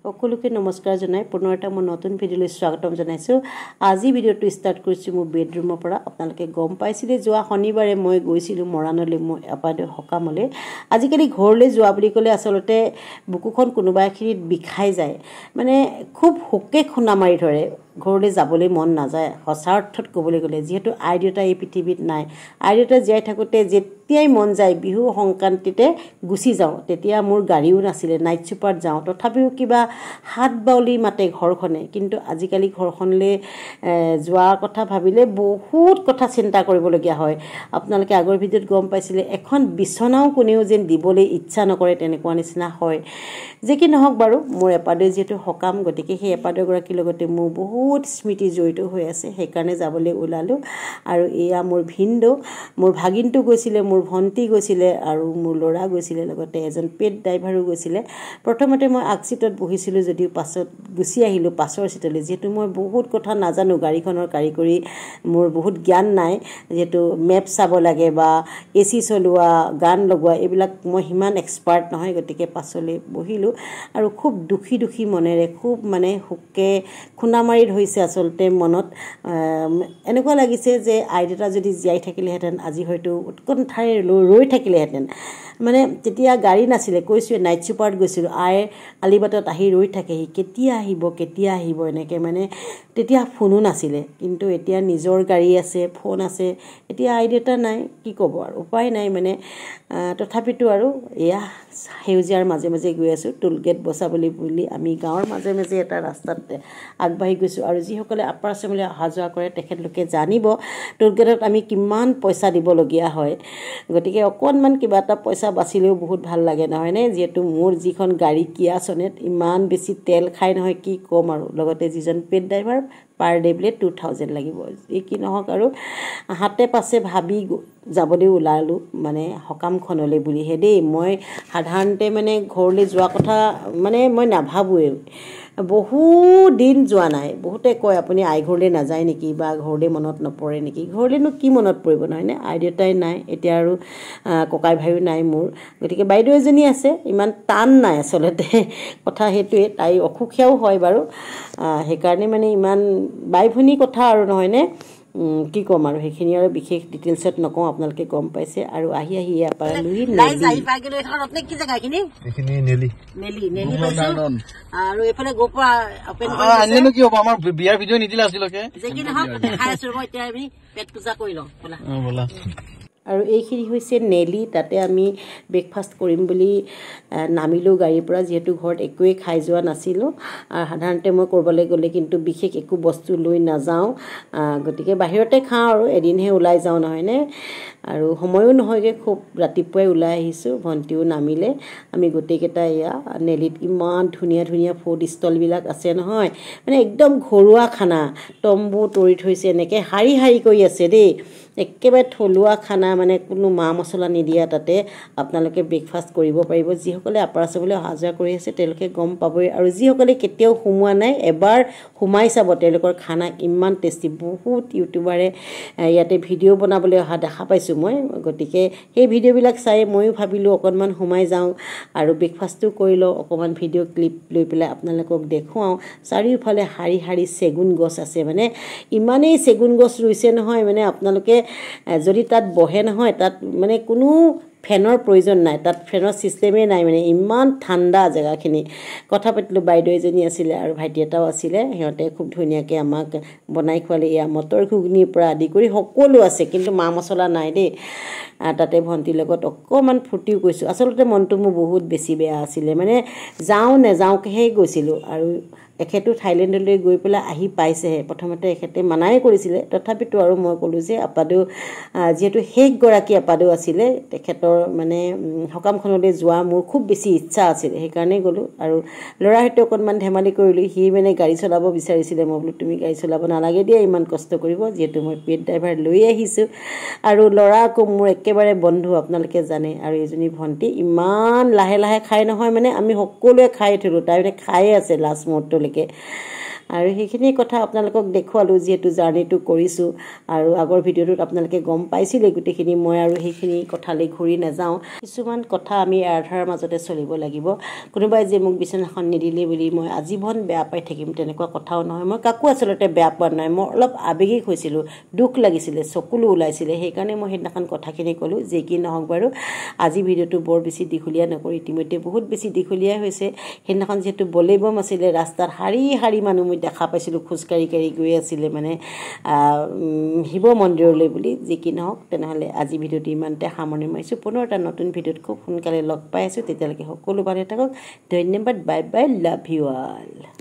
সকলোকে নমস্কাৰ জনাই পুনৰ এটা মই নতুন ভিডিঅ'লৈ স্বাগতম জনাইছো। আজি ভিডিঅ'টো ষ্টাৰ্ট কৰিছো মোৰ বেডৰুমৰ পৰা। আপোনালোকে গম পাইছিলে যোৱা শনিবাৰে মই গৈছিলো মৰাণলৈ মই আপাদে সকামলৈ। আজিকালি ঘৰলৈ যোৱা বুলি ক'লে আচলতে বুকুখন কোনোবা এখিনিত বিষাই যায়, মানে খুব হুকে খুনা মাৰি ধৰে, ঘৰলৈ যাবলৈ মন নাযায়। সঁচা অৰ্থত ক'বলৈ গ'লে যিহেতু আই দেউতা এই পৃথিৱীত নাই, আই দেউতা জীয়াই থাকোঁতে যেতিয়াই মন যায় বিহু সংক্ৰান্তিতে গুচি যাওঁ। তেতিয়া মোৰ গাড়ীও নাছিলে, নাইট চুপাৰত যাওঁ, তথাপিও কিবা হাত বাউলি মাতে ঘৰখনে। কিন্তু আজিকালি ঘৰখনলৈ যোৱাৰ কথা ভাবিলে বহুত কথা চিন্তা কৰিবলগীয়া হয়। আপোনালোকে আগৰ ভিডিঅ'ত গম পাইছিলে এখন বিচনাও কোনেও যেন দিবলৈ ইচ্ছা নকৰে, তেনেকুৱা নিচিনা হয়। যে কি নহওক বাৰু, মোৰ এপাদৈ যিহেতু সকাম, গতিকে সেই এপাদৈগৰাকীৰ লগতে মোৰ বহুত স্মৃতি জড়িত হৈ আছে, সেইকাৰণে যাবলৈ ওলালোঁ। আৰু এয়া মোৰ ভিনদেউ, মোৰ ভাগিনটো গৈছিলে, মোৰ ভণ্টি গৈছিলে আৰু মোৰ ল'ৰা গৈছিলে, লগতে এজন পেট ড্ৰাইভাৰো গৈছিলে। প্ৰথমতে মই আগ চিটত বহিছিলোঁ যদিও পাছত গুচি আহিলোঁ পাছৰ চিটলৈ, যিহেতু মই বহুত কথা নাজানো, গাড়ীখনৰ কাৰিকৰী মোৰ বহুত জ্ঞান নাই, যিহেতু মেপ চাব লাগে বা AC চলোৱা, গান লগোৱা, এইবিলাক মই সিমান এক্সপাৰ্ট নহয়। গতিকে পাছলৈ বহিলোঁ আৰু খুব দুখী দুখী মনেৰে, খুব মানে হুকে খুন্দা মাৰি ধৰিছে আচলতে মনত। এনেকুৱা লাগিছে যে আই দেউতা যদি জীয়াই থাকিলেহেঁতেন আজি হয়তো উৎকণ্ঠাৰে ৰৈ থাকিলেহেঁতেন। মানে তেতিয়া গাড়ী নাছিলে, কৈছোৱে নাইট চুপাৰত গৈছিলোঁ, আলিবাটত আহি ৰৈ থাকেহি, কেতিয়া আহিব এনেকৈ। মানে তেতিয়া ফোনো নাছিলে, কিন্তু এতিয়া নিজৰ গাড়ী আছে, ফোন আছে। এতিয়া আই দেউতা নাই, কি ক'ব আৰু, উপায় নাই মানে। তথাপিতো আৰু এয়া সেউজীয়াৰ মাজে মাজে গৈ আছোঁ, টোলগেট বচাবলৈ বুলি আমি গাঁৱৰ মাজে মাজে এটা ৰাস্তাত আগবাঢ়ি গৈছোঁ। আৰু যিসকলে আপাৰ আচামলৈ অহা যোৱা কৰে তেখেতলোকে জানিব টোলগেটত আমি কিমান পইচা দিবলগীয়া হয়। গতিকে অকণমান কিবা এটা পইচা বাচিলেও বহুত ভাল লাগে, নহয়নে? যিহেতু মোৰ যিখন গাড়ী কিয়া চনেট, ইমান বেছি তেল খাই নহয়, কি ক'ম আৰু। লগতে যিজন পেড ড্ৰাইভাৰ, পাৰ ডে বোলে 2000 লাগিব। যি কি নহওক আৰু হাতে পাছে ভাবি যাবলৈ ওলালোঁ, মানে সকামখনলৈ বুলিহে দেই। মই সাধাৰণতে মানে ঘৰলৈ যোৱা কথা মানে মই নাভাবোঁৱেই, বহুত দিন যোৱা নাই। বহুতে কয় আপুনি আই ঘৰলৈ নাযায় নেকি, বা ঘৰলৈ মনত নপৰে নেকি। ঘৰলৈনো কি মনত পৰিব, নহয়নে? আই দেউতাই নাই এতিয়া, আৰু ককাই ভাইও নাই মোৰ। গতিকে বাইদেউ এজনী আছে, ইমান টান নাই আচলতে, কথা সেইটোৱে। তাই অসুখীয়াও হয় বাৰু, সেইকাৰণে মানে ইমান বাই ভনী কথা আৰু, নহয়নে? কি ক'ম আৰু, সেইখিনি আৰু বিশেষ ডিটেইলছত নকওঁ, আপোনালোকে গম পাইছে। আৰু আহি ইয়াৰ পৰা লৈ আৰু এইফালে গোপা কি হ'ব, আমাৰ বিয়াৰ ভিডিঅ' নিদিলে আজিলৈকে। যে কি নহওক দেখাই আছো, মই এতিয়া আমি পেট পূজা কৰি লওঁ ব'লা। আৰু এইখিনি হৈছে নেলি, তাতে আমি ব্ৰেকফাষ্ট কৰিম বুলি নামিলোঁ গাড়ীৰ পৰা, যিহেতু ঘৰত একোৱেই খাই যোৱা নাছিলোঁ। আৰু সাধাৰণতে মই ক'ৰবালৈ গ'লে কিন্তু বিশেষ একো বস্তু লৈ নাযাওঁ, গতিকে বাহিৰতে খাওঁ আৰু, এদিনহে ওলাই যাওঁ, নহয়নে? আৰু সময়ো নহয়গৈ, খুব ৰাতিপুৱাই ওলাই আহিছোঁ। ভণ্টিও নামিলে, আমি গোটেইকেইটা এয়া নেলিত। ইমান ধুনীয়া ধুনীয়া ফুড ষ্টলবিলাক আছে নহয়, মানে একদম ঘৰুৱা খানা, তম্বু তৰি থৈছে, এনেকৈ শাৰী শাৰী কৰি আছে দেই, একেবাৰে থলুৱা খানা, মানে কোনো মা মছলা নিদিয়া। তাতে আপোনালোকে ব্ৰেকফাষ্ট কৰিব পাৰিব। যিসকলে আপাৰ আচামলৈ অহা যোৱা কৰি আছে তেওঁলোকে গম পাবই, আৰু যিসকলে কেতিয়াও সোমোৱা নাই এবাৰ সোমাই চাব, তেওঁলোকৰ খানা ইমান টেষ্টি। বহুত ইউটিউবাৰে ইয়াতে ভিডিঅ' বনাবলৈ অহা দেখা পাইছোঁ মই। গতিকে সেই ভিডিঅ'বিলাক চাই ময়ো ভাবিলোঁ অকণমান সোমাই যাওঁ আৰু ব্ৰেকফাষ্টো কৰি লওঁ, অকণমান ভিডিঅ' ক্লিপ লৈ পেলাই আপোনালোকক দেখুৱাওঁ। চাৰিওফালে শাৰী শাৰী চেগুন গছ আছে, মানে ইমানেই চেগুন গছ ৰুইছে নহয়, মানে আপোনালোকে যদি তাত বহে নহয়, তাত মানে কোনো ফেনৰ প্ৰয়োজন নাই, তাত ফেনৰ ছিষ্টেমেই নাই, মানে ইমান ঠাণ্ডা জেগাখিনি। কথা পাতিলোঁ, বাইদেউ এজনী আছিলে আৰু ভাইটি এটাও আছিলে, সিহঁতে খুব ধুনীয়াকৈ আমাক বনাই খোৱালে। এয়া মটৰ ঘুগুনিৰ পৰা আদি কৰি সকলো আছে, কিন্তু মা মছলা নাই দেই। তাতে ভণ্টিৰ লগত অকণমান ফূৰ্তিও কৰিছোঁ। আচলতে মনটো মোৰ বহুত বেছি বেয়া আছিলে, মানে যাওঁ নেযাওঁকৈহে গৈছিলোঁ। আৰু এখেতো থাইলেণ্ডলৈ গৈ পেলাই আহি পাইছেহে। প্ৰথমতে এখেতে মানাই কৰিছিলে, তথাপিতো আৰু মই ক'লোঁ যে আপাদেউ, যিহেতু শেষগৰাকী আপাদেউ আছিলে, তেখেতৰ মানে সকামখনলৈ যোৱা মোৰ খুব বেছি ইচ্ছা আছিলে, সেইকাৰণেই গ'লোঁ। আৰু ল'ৰাৰ সৈতে অকণমান ধেমালি কৰিলোঁ, সি মানে গাড়ী চলাব বিচাৰিছিলে। মই বোলো তুমি গাড়ী চলাব নালাগে দিয়া, ইমান কষ্ট কৰিব, যিহেতু মই পেড ড্ৰাইভাৰ লৈ আহিছোঁ। আৰু ল'ৰা আকৌ মোৰ একেবাৰে বন্ধু, আপোনালোকে জানে। আৰু এইজনী ভণ্টি ইমান লাহে লাহে খাই নহয়, মানে আমি সকলোৱে খাই থলোঁ, তাই মানে খায়ে আছে লাষ্ট মুহূৰ্তলৈ। পাবলৈকে আৰু সেইখিনি কথা আপোনালোকক দেখুৱালোঁ যিহেতু জাৰ্ণিটো কৰিছোঁ আৰু আগৰ ভিডিঅ'টোত আপোনালোকে গম পাইছিলে গোটেইখিনি মই আৰু সেইখিনি কথালৈ ঘূৰি নাযাওঁ কিছুমান কথা আমি এৰাধাৰ মাজতে চলিব লাগিব কোনোবাই যে মোক বিচনাখন নিদিলে বুলি মই আজীৱন বেয়া পাই থাকিম তেনেকুৱা কথাও নহয় মই কাকো আচলতে বেয়া পোৱা নাই মই অলপ আৱেগিক হৈছিলোঁ দুখ লাগিছিলে চকুলো ওলাইছিলে সেইকাৰণে মই সেইদিনাখন কথাখিনি ক'লোঁ যে কি নহওক বাৰু আজি ভিডিঅ'টো বৰ বেছি দীঘলীয়া নকৰি ইতিমধ্যে বহুত বেছি দীঘলীয়া হৈছে সেইদিনাখন যিহেতু বলেবম আছিলে ৰাস্তাত শাৰী শাৰী মানুহ মই দেখা পাইছিলোঁ খোজকাঢ়ি কাঢ়ি গৈ আছিলে মানে শিৱ মন্দিৰলৈ বুলি যি কি নহওক তেনেহ'লে আজি ভিডিঅ'টো ইমানতে সামৰণি মাৰিছোঁ পুনৰ এটা নতুন ভিডিঅ'ত খুব সোনকালে লগ পাই আছোঁ তেতিয়ালৈকে সকলো ভালে থাকক ধন্যবাদ bye bye love you all